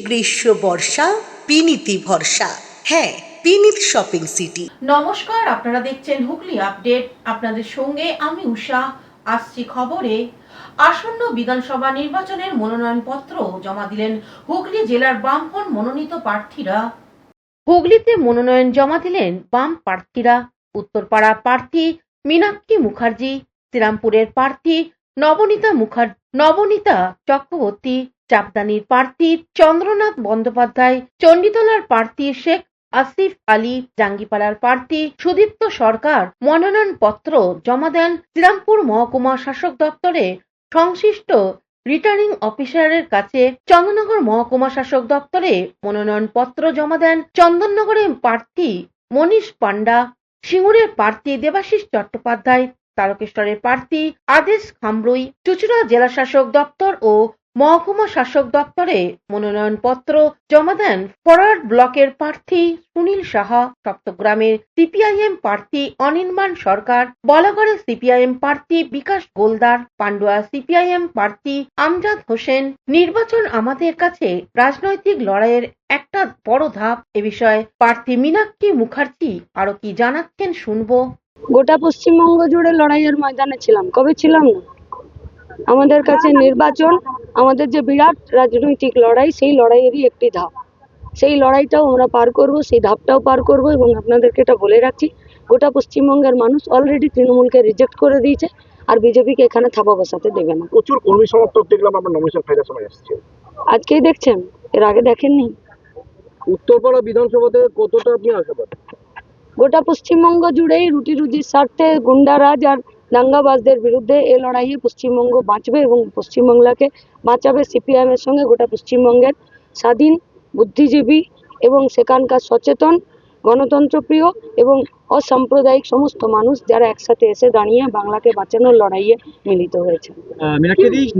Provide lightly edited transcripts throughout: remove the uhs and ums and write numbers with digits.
গ্রীষ্ম বর্ষা বিনীতি ভরসা। হ্যাঁ, বিনীত শপিং সিটি। নমস্কার, আপনারা দেখছেন হুগলি আপডেট। আপনাদের সঙ্গে আমি উষা। আসছি খবরে। আসন্ন বিধানসভা নির্বাচনের মনোনয়নপত্র জমা দিলেন হুগলি জেলার বামফ্রন্ট মনোনীত প্রার্থীরা। হুগলিতে মনোনয়ন জমা দিলেন বাম প্রার্থীরা। উত্তরপাড়া প্রার্থী মীনাক্ষী মুখার্জি, শ্রীরামপুরের প্রার্থী নবনীতা চক্রবর্তী, চাপদানির প্রার্থী চন্দ্রনাথ বন্দ্যোপাধ্যায়, চণ্ডীতলার প্রার্থী শেখ আসিফ আলী, জাঙ্গিপাড়ার প্রার্থী সুদীপ্ত সরকার মনোনয়নপত্র জমা দেন শ্রীরামপুর মহকুমা শাসক দপ্তরে সংশ্লিষ্ট রিটার্নিং অফিসারের কাছে। চন্দননগর মহকুমা শাসক দপ্তরে মনোনয়নপত্র জমা দেন চন্দননগরের প্রার্থী মনীষ পান্ডা, সিঙ্গুরের প্রার্থী দেবাশিস চট্টোপাধ্যায়, তারকেশ্বরের প্রার্থী আদেশ খামরুই। চুঁচুড়া জেলা শাসক দপ্তর ও মহকুমা শাসক দপ্তরে মনোনয়নপত্র জমা দেন ফরওয়ার্ড ব্লকের প্রার্থী সুনীল সাহা, সপ্তগ্রামের সিপিআইএম প্রার্থী অনির্বাণ সরকার, বলাগড়ের সিপিআইএম প্রার্থী বিকাশ গোলদার, পান্ডুয়া সিপিআইএম প্রার্থী আমজাদ হোসেন। নির্বাচন আমাদের কাছে রাজনৈতিক লড়াইয়ের একটা বড় ধাপ। এ বিষয়ে প্রার্থী মীনাক্ষী মুখার্জি আরো কি জানাচ্ছেন শুনবো। গোটা পশ্চিমবঙ্গ জুড়ে লড়াইয়ের ময়দানে ছিলাম, কবে ছিলাম না। আমাদের কাছে নির্বাচন আমাদের যে বিরাট রাজনৈতিক লড়াই, সেই লড়াইয়েরই একটি ধাপ। সেই লড়াইটাও আমরা পার করব, সেই ধাপটাও পার করব। এবং আপনাদেরকে এটা বলে রাখছি, গোটা পশ্চিমবঙ্গের মানুষ অলরেডি তৃণমূলকে রিজেক্ট করে দিয়েছে, আর বিজেপিকে এখানে থাপা বসাতে দেবে না। প্রচুর কর্মী সমর্থক দেখলাম আমরা নমিনেশন ফাইলের সময় আসছে। আজকেই দেখছেন, এর আগে দেখেননি। উত্তরপাড়া বিধানসভাতে কতটা আপনি আশাবাদী? গোটা পশ্চিমবঙ্গ জুড়েই রুটি রুজির স্বার্থে গুন্ডারাজ আর দাঙ্গাবাজদের বিরুদ্ধে এই লড়াইয়ে পশ্চিমবঙ্গ বাঁচবে এবং পশ্চিমবাংলাকে বাঁচাবে সিপিআইএম এর সঙ্গে গোটা পশ্চিমবঙ্গের স্বাধীন বুদ্ধিজীবী এবং সেখানকার সচেতন গণতন্ত্রপ্রিয় এবং অসাম্প্রদায়িক সমস্ত মানুষ যারা একসাথে এসে দাঁড়িয়ে বাংলাকে বাঁচানোর লড়াইয়ে মিলিত হয়েছে।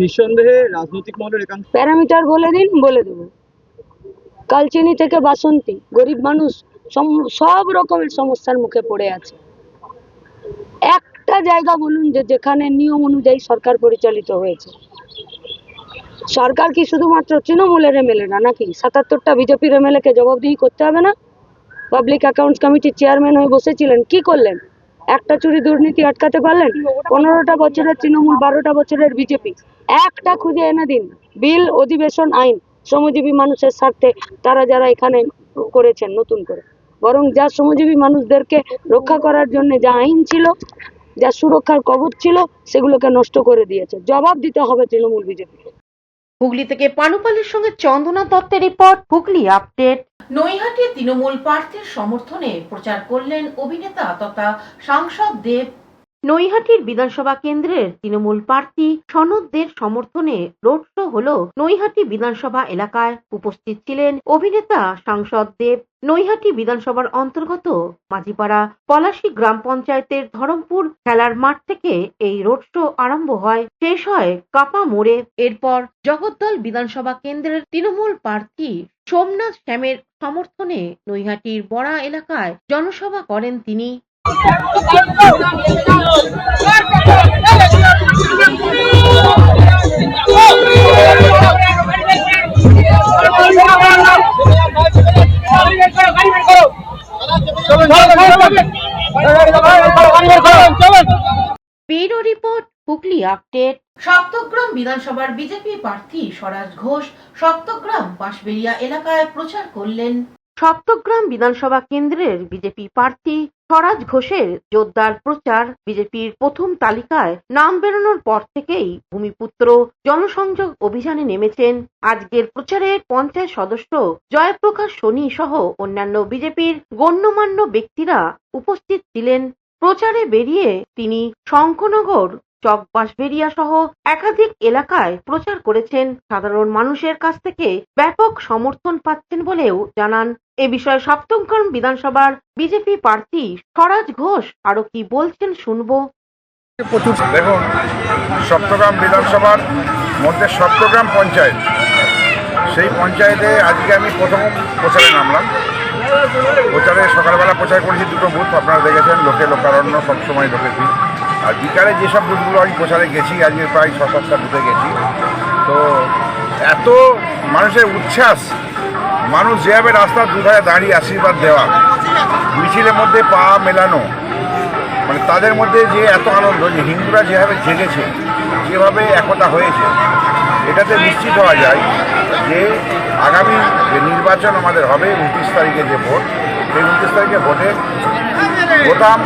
নিঃসন্দেহে রাজনৈতিক মহলের একাংশ প্যারামিটার বলে দিন, বলে দেবো। কালচিনি থেকে বাসন্তী, গরিব মানুষ সব রকমের সমস্যার মুখে পড়ে আছে। একটা জায়গা বলুন যে যেখানে নিয়ম অনুযায়ী সরকার পরিচালিত হয়েছে। সরকার কি শুধুমাত্র তৃণমূলের এমএলএ না, নাকি ৭৭টা বিজেপির এমএলএ কে জবাবদিহি করতে হবে না? পাবলিক অ্যাকাউন্টস কমিটির চেয়ারম্যান হয়ে বসেছিলেন, কি করলেন? একটা চুরি দুর্নীতি আটকাতে পারলেন? ১৫টা বছরের তৃণমূল, ১২টা বছরের বিজেপি। একটা খুঁজে এনে দিন বিল, অধিবেশন, আইন শ্রমজীবী মানুষের স্বার্থে তারা যারা এখানে করেছেন নতুন করে। বরং যা শ্রমজীবী মানুষদেরকে রক্ষা করার জন্য যা আইন ছিল, যা সুরক্ষার কবচ ছিল, সেগুলোকে নষ্ট করে দিয়েছে। জবাব দিতে হবে তৃণমূল বিজেপিকে। হুগলি থেকে পানুপালের সঙ্গে চন্দনা দত্তের রিপোর্ট, হুগলি আপডেট। নৈহাটি তৃণমূল প্রার্থীর সমর্থনে প্রচার করলেন অভিনেতা তথা সাংসদ দেব। নৈহাটির বিধানসভা কেন্দ্রের তৃণমূল প্রার্থী সনদ দের সমর্থনে রোড শো হলো নৈহাটি বিধানসভা এলাকায়। উপস্থিত ছিলেন অভিনেতা সাংসদ দেব। নৈহাটি বিধানসভার অন্তর্গত মাঝিপাড়া পলাশী গ্রাম পঞ্চায়েতের ধরমপুর খেলার মাঠ থেকে এই রোড শো আরম্ভ হয়, শেষ হয় কাপা মোড়ে। এরপর জগদ্দল বিধানসভা কেন্দ্রের তৃণমূল প্রার্থী সোমনাথ শ্যামের সমর্থনে নৈহাটির বড়া এলাকায় জনসভা করেন তিনি। Bureau report, Hooghly update. Saptagram বিধানসভার বিজেপি প্রার্থী স্বরাজ ঘোষ সপ্তগ্রাম বাঁশবেড়িয়া এলাকায় প্রচার করলেন। সপ্তগ্রাম বিধানসভা কেন্দ্রের বিজেপি প্রার্থী স্বরাজ ঘোষের জোরদার প্রচার। বিজেপির প্রথম তালিকায় নাম বেরোনোর পর থেকেই ভূমিপুত্র জনসংযোগ অভিযানে নেমেছেন। আজকের প্রচারে পঞ্চায়েত সদস্য জয়প্রকাশ সোনি সহ অন্যান্য বিজেপির গণ্যমান্য ব্যক্তিরা উপস্থিত ছিলেন। প্রচারে বেরিয়ে তিনি শঙ্খনগর, চক বাঁশবেড়িয়া সহ একাধিক এলাকায় প্রচার করেছেন। সাধারণ মানুষের কাছ থেকে ব্যাপক সমর্থন পাচ্ছেন বলেও জানান। এ বিষয়ে সপ্তগ্রাম বিধানসভার বিজেপি প্রার্থী স্বরাজ ঘোষ আরো কি বলছেন শুনবো। দেখুন, সপ্তগ্রাম বিধানসভার মধ্যে সপ্তগ্রাম পঞ্চায়েত, সেই পঞ্চায়েতে আজকে আমি প্রথম প্রচারে নামলাম। প্রচারে সকালবেলা প্রচার করেছি দুটো বুথ, আপনারা দেখেছেন, লোকারণ্য সবসময় ঢুকেছি। আর বিকালে যেসব বুথগুলো আমি প্রচারে গেছি, আজকে প্রায় ৬-৭টা বুথে গেছি। তো এত মানুষের উচ্ছ্বাস মানুষ যেভাবে রাস্তার দুধারে দাঁড়িয়ে আশীর্বাদ দেওয়া, মিছিলের মধ্যে পা মেলানো, মানে তাদের মধ্যে যে এত আনন্দ, যে হিন্দুরা যেভাবে জেগেছে, যেভাবে একতা হয়েছে, এটাতে নিশ্চিত হওয়া যায় যে আগামী যে নির্বাচন আমাদের হবে 29 তারিখে যে ভোট, সেই 29 তারিখে ভোটে বোতাম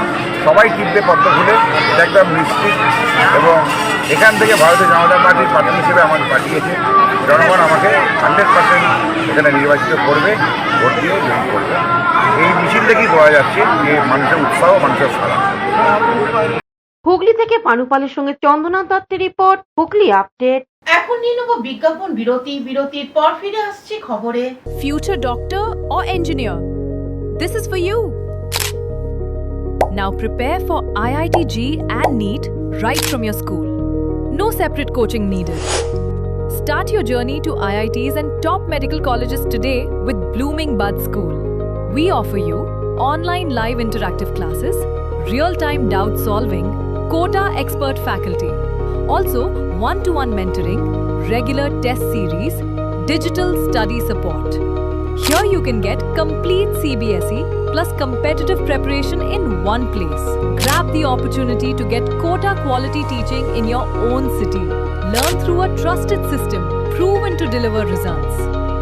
সবাই টিপবে পদ্ম ফুলে, এটা একদম নিশ্চিত। এবং এখান থেকে ভারতীয় জনতা পার্টির প্রার্থী হিসেবে আমাকে পাঠিয়েছে, জনগণ আমাকে 100% এখানে নির্বাচিত করবে, ভোট দিয়ে জয়ী করবে। এই মিছিল থেকেই বোঝা যাচ্ছে যে মানুষের উৎসাহ, মানুষের সাড়া। হুগলি থেকে পানুপালের সঙ্গে চন্দ্রনাথ দত্তের রিপোর্ট, হুগলি আপডেট। এখন নিয়ে নেব বিজ্ঞাপন বিরতি। বিরতির পর ফিরে আসছি খবরে। Future doctor or engineer? This is for you. Now prepare for IIT JEE and NEET right from your school. No separate coaching needed. Start your journey to IITs and top medical colleges today with Blooming Bud School. We offer you online live interactive classes, real-time doubt solving, quota expert faculty. Also, one-to-one mentoring, regular test series, digital study support. Here you can get complete CBSE plus competitive preparation in one place. Grab the opportunity to get quota quality teaching in your own city. Learn through a trusted system proven to deliver results.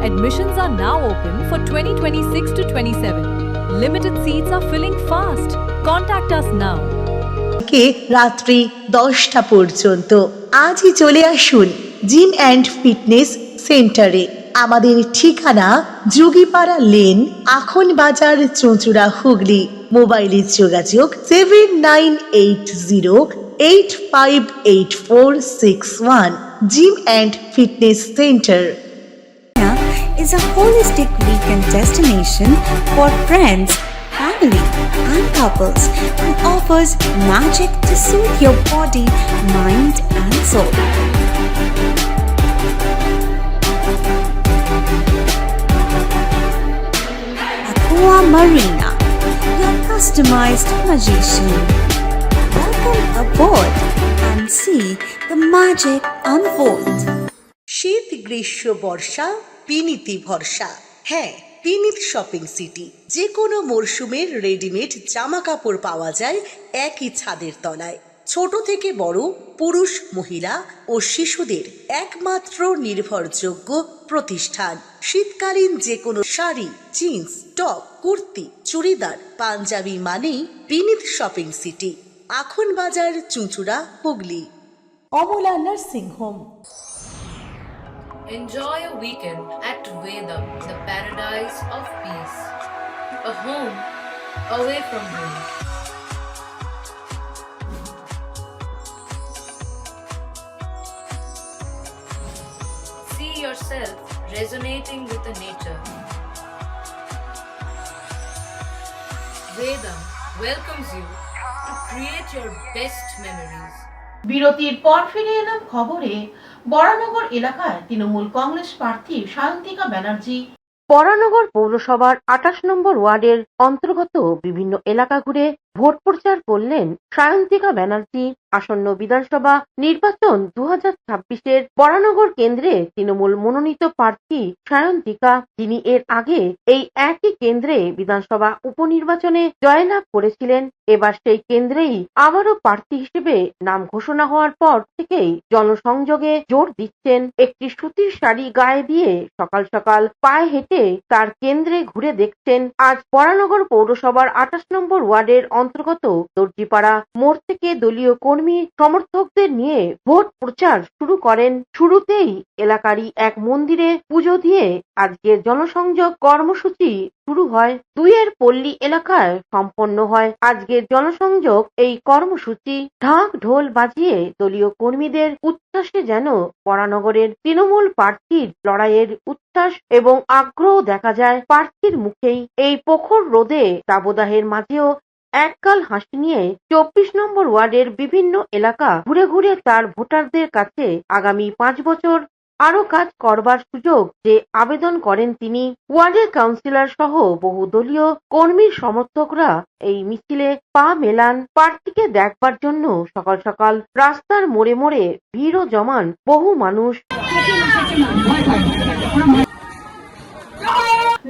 Admissions are now open for 2026 to 27. Limited seats are filling fast. Contact us now. কে রাত্রি 10টা পর্যন্ত আজই চলে আসুন gym and fitness সেন্টারে। আমাদের ঠিকানা যোগীপাড়া lane, আখন বাজার, চুঁচুড়া, হুগলি। মোবাইলের যোগাযোগ 7980858461। Gym and fitness centre is a holistic weekend destination for friends, family, and couples and offers magic to soothe your body, mind, and soul. Aqua Marina, your customized magician. Welcome aboard and see the magic unfold. শীত, গ্রীষ্ম, বর্ষা, পিনিতি ভরসা। হ্যাঁ, পিনিত shopping city. যে কোনো মরশুমের readymade জামা কাপড় পাওয়া যায় একই ছাদের তলায়। ছোট থেকে বড়, পুরুষ, মহিলা ও শিশুদের একমাত্র নির্ভরযোগ্য প্রতিষ্ঠান। শীতকালীন যে কোনো শাড়ি, জিন্স, টপ, কুর্তি, চুড়িদার, পাঞ্জাবি মানেই পিনিত শপিং সিটি। আখন বাজার, চুঁচুড়া, Hooghly. Amala nursing home. Enjoy a weekend at Vedam, the paradise of peace. A home away from home. See yourself resonating with the nature. Vedam welcomes you to create your best memories. বিরতির পর ফিরে এলাম খবরে। বরানগর এলাকায় তৃণমূল কংগ্রেস প্রার্থী সায়ন্তিকা ব্যানার্জি। বরানগর পৌরসভার 28 নম্বর ওয়ার্ডের অন্তর্গত বিভিন্ন এলাকা ঘুরে ভোট প্রচার করলেন সায়ন্তিকা ব্যানার্জি। আসন্ন বিধানসভা নির্বাচন 2026-এর বরানগর কেন্দ্রে তৃণমূল মনোনীত প্রার্থী সায়ন্তিকা, যিনি এর আগে এই একই কেন্দ্রে বিধানসভা উপনির্বাচনে জয়লাভ করেছিলেন। এবার সেই কেন্দ্রেই আবারও প্রার্থী হিসেবে নাম ঘোষণা হওয়ার পর থেকেই জনসংযোগে জোর দিচ্ছেন। একটি সুতির শাড়ি গায়ে দিয়ে সকাল সকাল পায়ে হেঁটে তার কেন্দ্রে ঘুরে দেখছেন। আজ বরানগর পৌরসভার 28 নম্বর ওয়ার্ডের অন্তর্গত দর্জিপাড়া মোড় থেকে দলীয় কর্মী সমর্থকদের নিয়ে ভোট প্রচার শুরু করেন। শুরুতেই এলাকারই এক মন্দিরে পুজো দিয়ে আজকের জনসংযোগ কর্মসূচি শুরু হয়। দুইয়ের পল্লী এলাকায় সম্পন্ন হয় আজকের জনসংযোগ এই কর্মসূচি। ঢাক ঢোল বাজিয়ে দলীয় কর্মীদের উচ্ছ্বাসে যেন বরানগরের তৃণমূল প্রার্থীর লড়াইয়ের উচ্ছ্বাস এবং আগ্রহ দেখা যায় প্রার্থীর মুখেই। এই প্রখর রোদে দাবদাহের মাঝেও একগাল হাসি নিয়ে 24 নম্বর ওয়ার্ডের বিভিন্ন এলাকা ঘুরে ঘুরে তার ভোটারদের কাছে আগামী 5 বছর আরো কাজ করবার সুযোগ যে আবেদন করেন তিনি। ওয়ার্ডের কাউন্সিলর সহ বহু দলীয় কর্মীর সমর্থকরা এই মিছিলে পা মেলান। প্রার্থীকে দেখবার জন্য সকাল সকাল রাস্তার মোড়ে মোড়ে ভিড়ও জমান বহু মানুষ।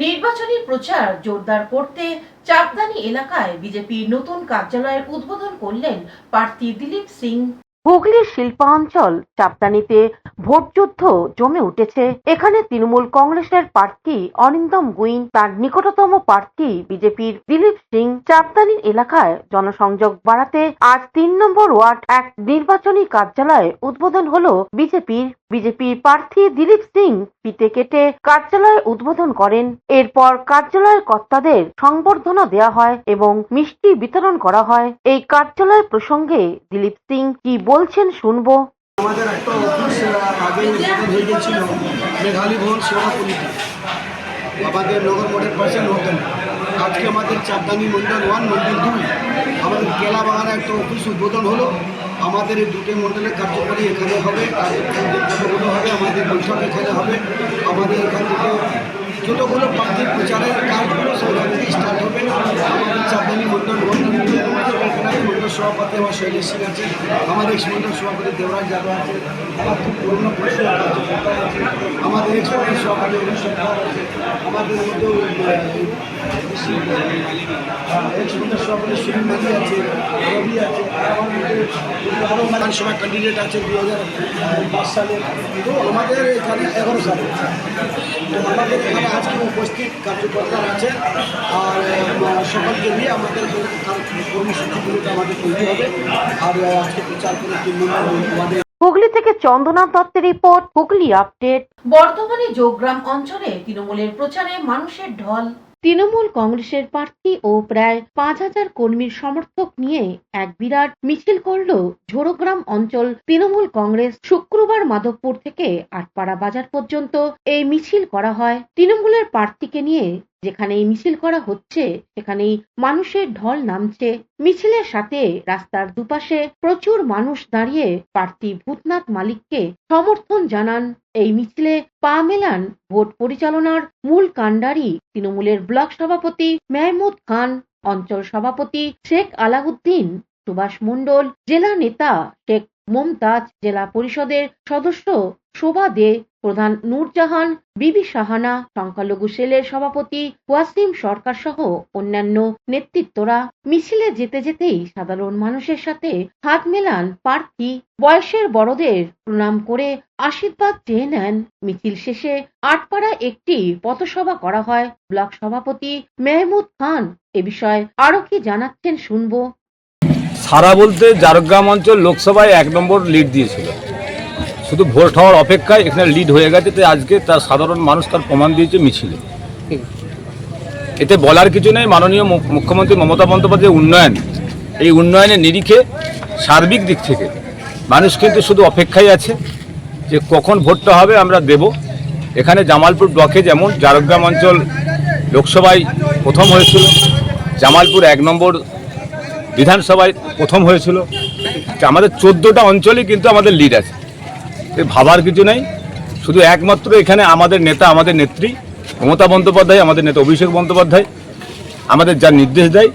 নির্বাচনী প্রচার জোরদার করতে চাপদানি এলাকায় বিজেপির নতুন কার্যালয়ের উদ্বোধন করলেন প্রার্থী দিলীপ সিং। হুগলির শিল্পাঞ্চল চাপদানিতে ভোটযুদ্ধ জমে উঠেছে। এখানে তৃণমূল কংগ্রেসের প্রার্থী অরিন্দম গুইন, তার নিকটতম প্রার্থী বিজেপির দিলীপ সিং। চাপদানির এলাকায় জনসংযোগ বাড়াতে আজ 3 নম্বর ওয়ার্ড এক নির্বাচনী কার্যালয় উদ্বোধন হলো বিজেপির প্রার্থী দিলীপ সিং ফিতে কেটে কার্যালয় উদ্বোধন করেন। এরপর কার্যালয়ের কর্তাদের সংবর্ধনা দেওয়া হয় এবং মিষ্টি বিতরণ করা হয়। এই কার্যালয় প্রসঙ্গে দিলীপ সিং কি বলছেন শুনবো। আমাদের একটা অফিস আগে উদ্বোধন হয়ে গেছিল মেঘালী ভবন সেবাপুরীতে, আমাদের নগর মোড়ের পাশে নতুন। আজকে আমাদের চাপদানি মন্ডল 1 মন্ডল 2 আমাদের কেলা বাগানে একটা অফিস উদ্বোধন হলো। আমাদের এই দুটো মন্ডলের কার্যকরী এখানে হবে, কার্যক্রমগুলো হবে, আমাদের বৈঠক এখানে হবে। আমাদের এখান থেকে যতগুলো প্রার্থীর প্রচারের কাজগুলো সেখান থেকে স্টার্ট হবে। আমাদের চাপদানি মন্ডল 1 মন্ডল সভাপতি আমার শৈলেশ সিং আছে, আমার এক্স মন্ডল সভাপতি দেবরাজ যাদব আছে, আমার খুব পুরনো পরিষদ কার্যকর্তা আছে, আমাদের এক্স মন্ডল সভাপতি অনুষ্ঠিত আছে, আমাদের মধ্যেও এক্স মন্ডল সভাপতি সুনীল মাঝি আছে, রবি আছে, আমার মধ্যে আরও বিধানসভা ক্যান্ডিডেট আছে 2005 সালে। তো আমাদের এখানে 11 সালে, তো আমাদের এখানে আজকে উপস্থিত কার্যকর্তারা আছে। আর সকলকে নিয়ে আমাদের কর্মসূচিগুলোতে আমাদের তৈরি হবে। আর আজকে প্রচার করে 3 নম্বর ওয়ার্ডে। হুগলি থেকে চন্দনা দত্তের রিপোর্ট, হুগলি আপডেট। বর্তমানে যোগগ্রাম অঞ্চলে তৃণমূলের প্রচারে মানুষের ঢল। তৃণমূল কংগ্রেসের প্রার্থী ও প্রায় 5000 কর্মীর সমর্থক নিয়ে এক বিরাট মিছিল করল ঝোড়গ্রাম অঞ্চল তৃণমূল কংগ্রেস। শুক্রবার মাধবপুর থেকে আটপাড়া বাজার পর্যন্ত এই মিছিল করা হয়। তৃণমূলের প্রার্থীকে নিয়ে যেখানে এই মিছিল করা হচ্ছে সেখানেই মানুষের ঢল নামছে। মিছিলের সাথে রাস্তার দুপাশে প্রচুর মানুষ দাঁড়িয়ে প্রার্থী ভূতনাথ মালিককে সমর্থন জানান। এই মিছিলে পা মেলান ভোট পরিচালনার মূল কাণ্ডারি তৃণমূলের ব্লক সভাপতি মেহমুদ খান, অঞ্চল সভাপতি শেখ আলাউদ্দিন, সুভাষ মণ্ডল, জেলা নেতা শেখ মমতাজ, জেলা পরিষদের সদস্য শোভা দে, প্রধান নূরজাহান, বিবি সাহানা, সংখ্যালঘু সেলের সভাপতি ওয়াসিম সরকার সহ অন্যান্য নেতৃত্বরা। মিছিলে যেতে যেতেই সাধারণ মানুষের সাথে হাত মেলান প্রার্থী। বয়সের বড়দের প্রণাম করে আশীর্বাদ চেয়ে নেন। মিছিল শেষে আটপাড়া একটি পথসভা করা হয়। ব্লক সভাপতি মেহমুদ খান এ বিষয়ে আরো কি জানাচ্ছেন শুনবো। সারা বলতে ঝাড়গ্রাম অঞ্চল লোকসভায় 1 নম্বর লিড দিয়েছিল, শুধু ভোট হওয়ার অপেক্ষায় এখানে লিড হয়ে গেছে। তো আজকে তার সাধারণ মানুষ তার প্রমাণ দিয়েছে মিছিলে। এতে বলার কিছু নেই। মাননীয় মুখ্যমন্ত্রী মমতা বন্দ্যোপাধ্যায়ের উন্নয়ন, এই উন্নয়নের নিরিখে সার্বিক দিক থেকে মানুষ কিন্তু শুধু অপেক্ষায় আছে যে কখন ভোটটা হবে, আমরা দেব। এখানে জামালপুর ব্লকে যেমন ঝাড়গ্রাম অঞ্চল লোকসভায় প্রথম হয়েছিল, জামালপুর 1 নম্বর বিধানসভায় প্রথম হয়েছিল। আমাদের 14টা অঞ্চলে কিন্তু আমাদের লিড আছে। ভাবার কিছু নেই, শুধু একমাত্র এখানে আমাদের নেতা, আমাদের নেত্রী মমতা বন্দ্যোপাধ্যায়, আমাদের নেতা অভিষেক বন্দ্যোপাধ্যায় আমাদের যা নির্দেশ দেয়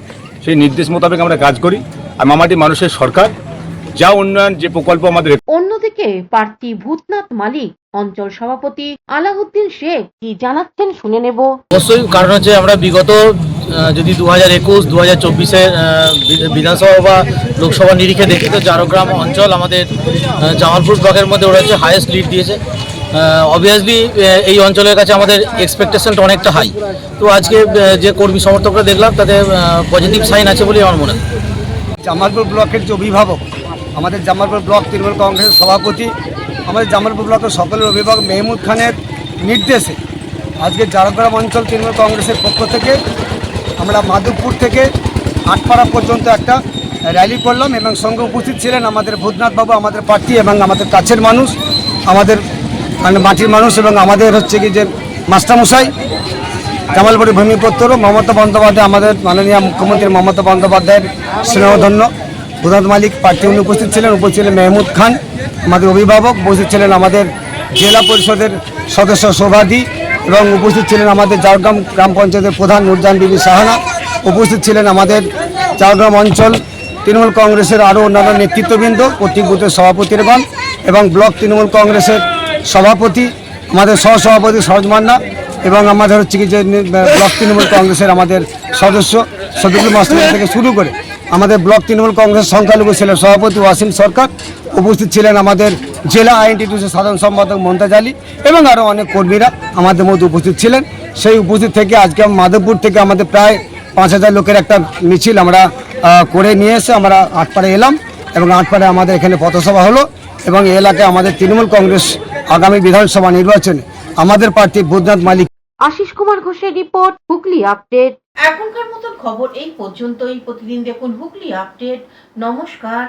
সেই নির্দেশ মোতাবেক আমরা কাজ করি। আর মামাটি মানুষের সরকার, যা উন্নয়ন, যে প্রকল্প আমাদের। অন্যদিকে প্রার্থী ভূতনাথ মালিক, অঞ্চল সভাপতি আলাউদ্দিন শেখ কি জানাচ্ছেন শুনে নেব। অবশ্যই, কারণ হচ্ছে আমরা বিগত যদি 2021, 2024-এর বিধানসভা বা লোকসভা নিরিখে দেখি তো ঝাড়গ্রাম অঞ্চল আমাদের জামালপুর ব্লকের মধ্যে ওরা হচ্ছে হাইয়েস্ট লিড দিয়েছে। অবভিয়াসলি এই অঞ্চলের কাছে আমাদের এক্সপেকটেশনটা অনেকটা হাই। তো আজকে যে কর্মী সমর্থকরা দেখলাম তাতে পজিটিভ সাইন আছে বলে আমার মনে হয়। জামালপুর ব্লকের যে অভিভাবক, আমাদের জামালপুর ব্লক তৃণমূল কংগ্রেসের সভাপতি, আমাদের জামালপুর ব্লকের সকলের অভিভাবক মেহমুদ খানের নির্দেশে আজকে ঝাড়গ্রাম অঞ্চল তৃণমূল কংগ্রেসের পক্ষ থেকে আমরা মাধবপুর থেকে আটপাড়া পর্যন্ত একটা র্যালি করলাম এবং সঙ্গে উপস্থিত ছিলেন আমাদের ভূতনাথ বাবু, আমাদের প্রার্থী, এবং আমাদের কাছের মানুষ, আমাদের মাটির মানুষ, এবং আমাদের হচ্ছে কি যে মাস্টারমশাই জামালপুরের ভূমিপুত্র মমতা বন্দ্যোপাধ্যায়, আমাদের মাননীয় মুখ্যমন্ত্রী মমতা বন্দ্যোপাধ্যায়ের স্নেহধন্য ভূতনাথ মালিক প্রার্থী উনি উপস্থিত ছিলেন। উপস্থিত ছিলেন মেহমুদ খান আমাদের অভিভাবক, উপস্থিত ছিলেন আমাদের জেলা পরিষদের সদস্য শোভাদি, এবং উপস্থিত ছিলেন আমাদের ঝাড়গ্রাম গ্রাম পঞ্চায়েতের প্রধান নূরজাহান বিবি সাহানা, উপস্থিত ছিলেন আমাদের ঝাড়গ্রাম অঞ্চল তৃণমূল কংগ্রেসের আরও অন্যান্য নেতৃত্ববৃন্দ, প্রত্যেক বুথের সভাপতিগণ এবং ব্লক তৃণমূল কংগ্রেসের সভাপতি, আমাদের সহসভাপতি সরোজ মান্না এবং আমাদের হচ্ছে কি যে ব্লক তৃণমূল কংগ্রেসের আমাদের সদস্য শফিকুল মাস্টার থেকে শুরু করে আমাদের ব্লক তৃণমূল কংগ্রেস সংখ্যালঘু সেলের সভাপতি ওয়াসিম সরকার, উপস্থিত ছিলেন আমাদের জেলা আইএনটিটিউসির সাধারণ সম্পাদক মমতাজ আলী এবং আরও অনেক কর্মীরা আমাদের মধ্যে উপস্থিত ছিলেন। সেই উপস্থিত থেকে আজকে মাধবপুর থেকে আমাদের প্রায় 5,000 লোকের একটা মিছিল আমরা করে নিয়ে এসে আমরা আটপাড়ে এলাম এবং আটপাড়ে আমাদের এখানে পথসভা হলো এবং এই এলাকায় আমাদের তৃণমূল কংগ্রেস আগামী বিধানসভা নির্বাচনে আমাদের প্রার্থী বৈদ্যনাথ মালিক। আশিস কুমার ঘোষের রিপোর্ট, হুগলি আপডেট। এখনকার মতন খবর এই পর্যন্তই। প্রতিদিন দেখুন হুগলি আপডেট। নমস্কার।